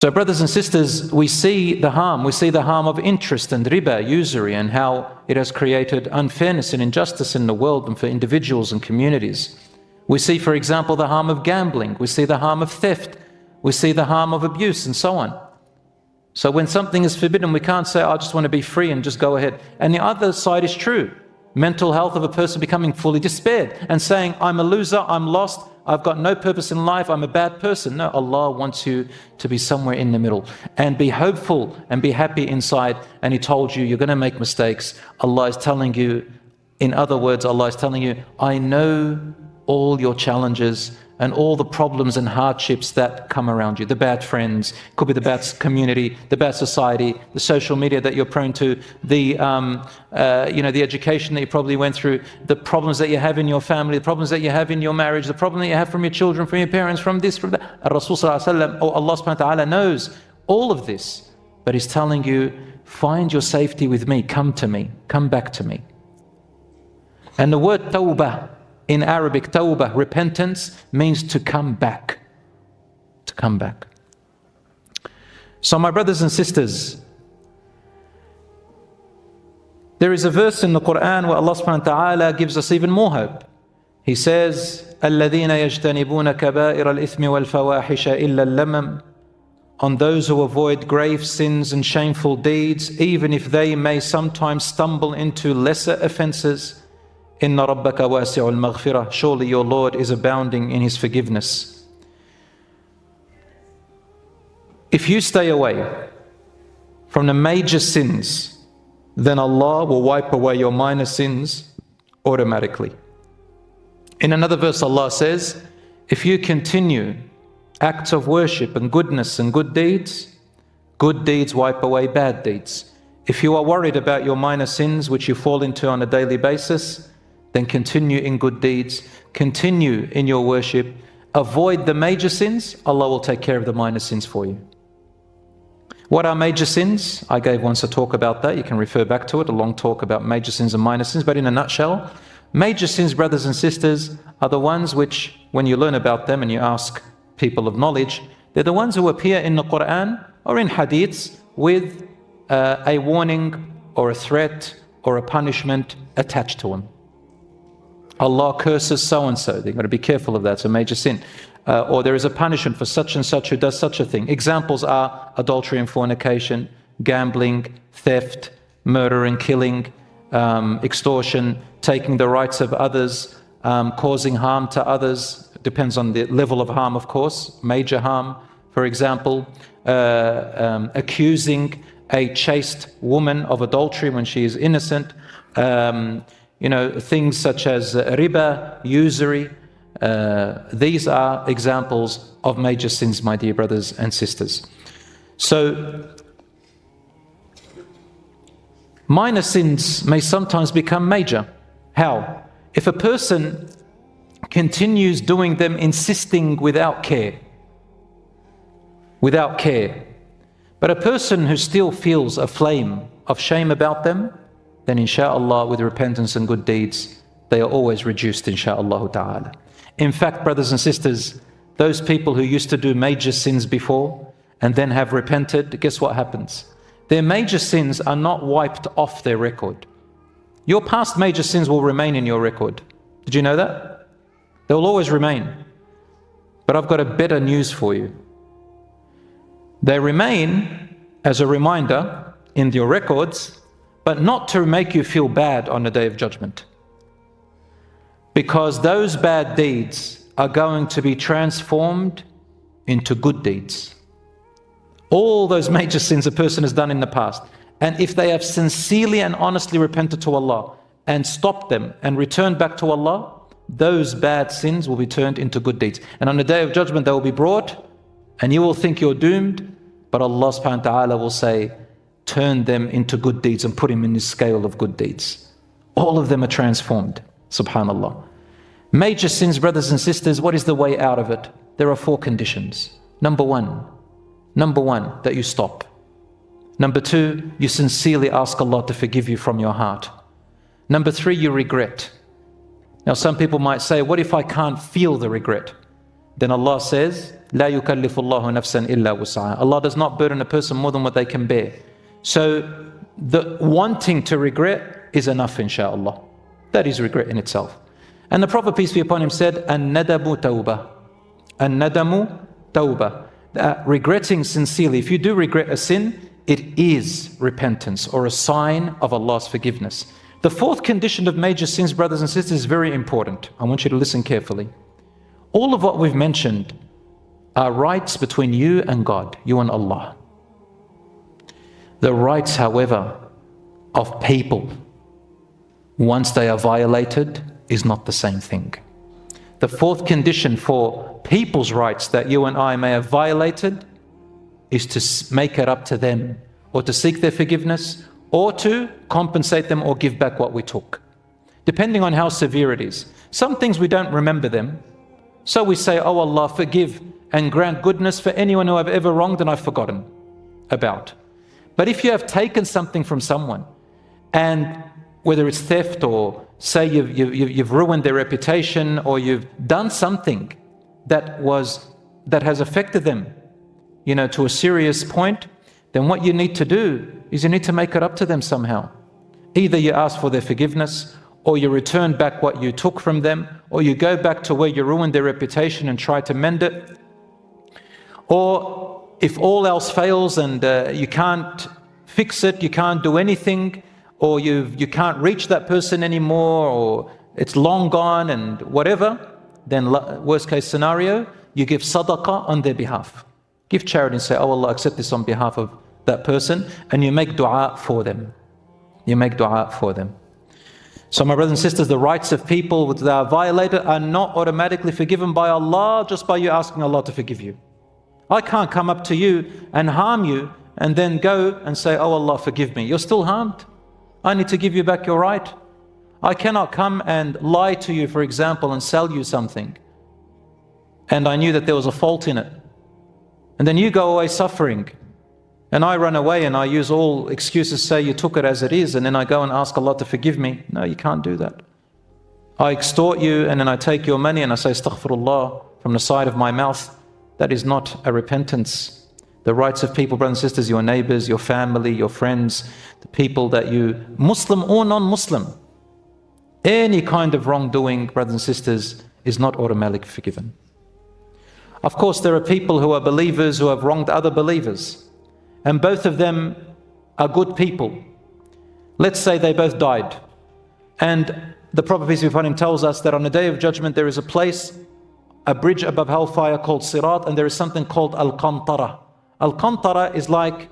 So brothers and sisters, we see the harm of interest and riba, usury, and how it has created unfairness and injustice in the world and for individuals and communities. We see, for example, the harm of gambling. We see the harm of theft. We see the harm of abuse and so on. So when something is forbidden, we can't say, I just want to be free and just go ahead. And the other side is true. Mental health of a person becoming fully despaired and saying, I'm a loser, I'm lost, I've got no purpose in life, I'm a bad person. No, Allah wants you to be somewhere in the middle and be hopeful and be happy inside. And He told you, you're going to make mistakes. Allah is telling you, in other words, Allah is telling you, I know all your challenges and all the problems and hardships that come around you. The bad friends, could be the bad community, the bad society, the social media that you're prone to, the the education that you probably went through, the problems that you have in your family, the problems that you have in your marriage, the problem that you have from your children, from your parents, from this, from that. Rasul sallallahu alaihi wasallam, Allah subhanahu wa ta'ala knows all of this, but He's telling you, find your safety with me, come to me, come back to me. And the word tawbah, in Arabic, tawbah, repentance, means to come back. To come back. So my brothers and sisters, there is a verse in the Qur'an where Allah subhanahu wa ta'ala gives us even more hope. He says, الَّذِينَ يَجْتَنِبُونَ كَبَائِرَ الْإِثْمِ وَالْفَوَاحِشَ إِلَّا اللَّمَمْ, on those who avoid grave sins and shameful deeds, even if they may sometimes stumble into lesser offenses. Inna rabbaka wasi'ul maghfirah. Surely your Lord is abounding in His forgiveness. If you stay away from the major sins, then Allah will wipe away your minor sins automatically. In another verse, Allah says, if you continue acts of worship and goodness and good deeds wipe away bad deeds. If you are worried about your minor sins, which you fall into on a daily basis, then continue in good deeds, continue in your worship, avoid the major sins, Allah will take care of the minor sins for you. What are major sins? I gave once a talk about that, you can refer back to it, a long talk about major sins and minor sins, but in a nutshell, major sins, brothers and sisters, are the ones which, when you learn about them and you ask people of knowledge, they're the ones who appear in the Qur'an or in hadiths with a warning or a threat or a punishment attached to them. Allah curses so-and-so, they've got to be careful of that, it's a major sin. Or there is a punishment for such and such who does such a thing. Examples are adultery and fornication, gambling, theft, murder and killing, extortion, taking the rights of others, causing harm to others, depends on the level of harm, of course, major harm, for example, accusing a chaste woman of adultery when she is innocent, things such as riba, usury. These are examples of major sins, my dear brothers and sisters. So, minor sins may sometimes become major. How? If a person continues doing them, insisting without care, but a person who still feels a flame of shame about them, then insha'Allah, with repentance and good deeds, they are always reduced, insha'Allah ta'ala. In fact, brothers and sisters, those people who used to do major sins before and then have repented, guess what happens? Their major sins are not wiped off their record. Your past major sins will remain in your record. Did you know that? They will always remain. But I've got a better news for you. They remain as a reminder in your records, but not to make you feel bad on the Day of Judgment. Because those bad deeds are going to be transformed into good deeds. All those major sins a person has done in the past, and if they have sincerely and honestly repented to Allah and stopped them and returned back to Allah, those bad sins will be turned into good deeds. And on the Day of Judgment they will be brought, and you will think you're doomed, but Allah subhanahu wa ta'ala will say, turn them into good deeds and put him in the scale of good deeds. All of them are transformed, subhanallah. Major sins, brothers and sisters, what is the way out of it? There are 4 conditions. Number one, that you stop. Number 2, you sincerely ask Allah to forgive you from your heart. Number 3, you regret. Now some people might say, what if I can't feel the regret? then Allah says, لا يكلف الله نفسا إلا وسعها. Allah does not burden a person more than what they can bear. So the wanting to regret is enough, inshaAllah. That is regret in itself. And the Prophet, peace be upon him, said, An-nadamu tawbah. An-nadamu tawbah. Regretting sincerely. If you do regret a sin, it is repentance or a sign of Allah's forgiveness. The fourth condition of major sins, brothers and sisters, is very important. I want you to listen carefully. All of what we've mentioned are rights between you and God, you and Allah. The rights, however, of people, once they are violated, is not the same thing. The fourth condition for people's rights that you and I may have violated is to make it up to them, or to seek their forgiveness, or to compensate them or give back what we took, depending on how severe it is. Some things we don't remember them, so we say, oh Allah, forgive and grant goodness for anyone who I've ever wronged and I've forgotten about. But if you have taken something from someone, and whether it's theft, or say you've ruined their reputation, or you've done something that has affected them, to a serious point, then what you need to do is you need to make it up to them somehow. Either you ask for their forgiveness, or you return back what you took from them, or you go back to where you ruined their reputation and try to mend it. Or if all else fails and you can't fix it, you can't do anything, or you can't reach that person anymore, or it's long gone and whatever, then worst case scenario, you give sadaqah on their behalf. Give charity and say, oh Allah, accept this on behalf of that person, and you make dua for them. You make dua for them. So my brothers and sisters, the rights of people that are violated are not automatically forgiven by Allah just by you asking Allah to forgive you. I can't come up to you and harm you and then go and say, oh Allah, forgive me. You're still harmed. I need to give you back your right. I cannot come and lie to you, for example, and sell you something, and I knew that there was a fault in it, and then you go away suffering, and I run away and I use all excuses, say you took it as it is, and then I go and ask Allah to forgive me. No, you can't do that. I extort you and then I take your money and I say astaghfirullah from the side of my mouth. That is not a repentance. The rights of people, brothers and sisters, your neighbors, your family, your friends, the people that you, Muslim or non-Muslim, any kind of wrongdoing, brothers and sisters, is not automatically forgiven. Of course, there are people who are believers who have wronged other believers, and both of them are good people. Let's say they both died, and the Prophet, peace be upon him, tells us that on the Day of Judgment there is a place, a bridge above hellfire called Sirat, and there is something called Al-Qantara. Al-Qantara is like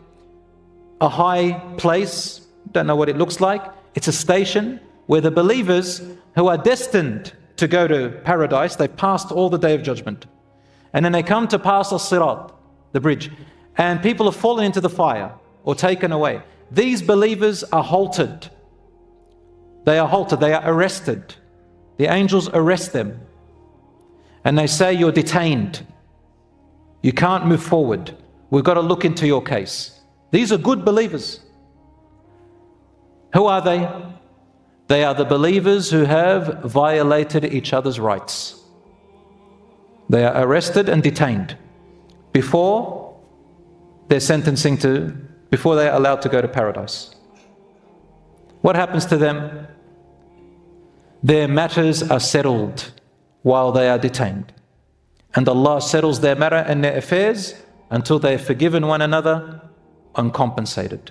a high place, don't know what it looks like. It's a station where the believers who are destined to go to paradise, they've passed all the Day of Judgment. And then they come to pass Al-Sirat, the bridge, and people have fallen into the fire or taken away. These believers are halted. They are halted, they are arrested. The angels arrest them. And they say, you're detained. You can't move forward. We've got to look into your case. These are good believers. Who are they? They are the believers who have violated each other's rights. They are arrested and detained before they're before they're allowed to go to paradise. What happens to them? Their matters are settled while they are detained. And Allah settles their matter and their affairs until they have forgiven one another and compensated.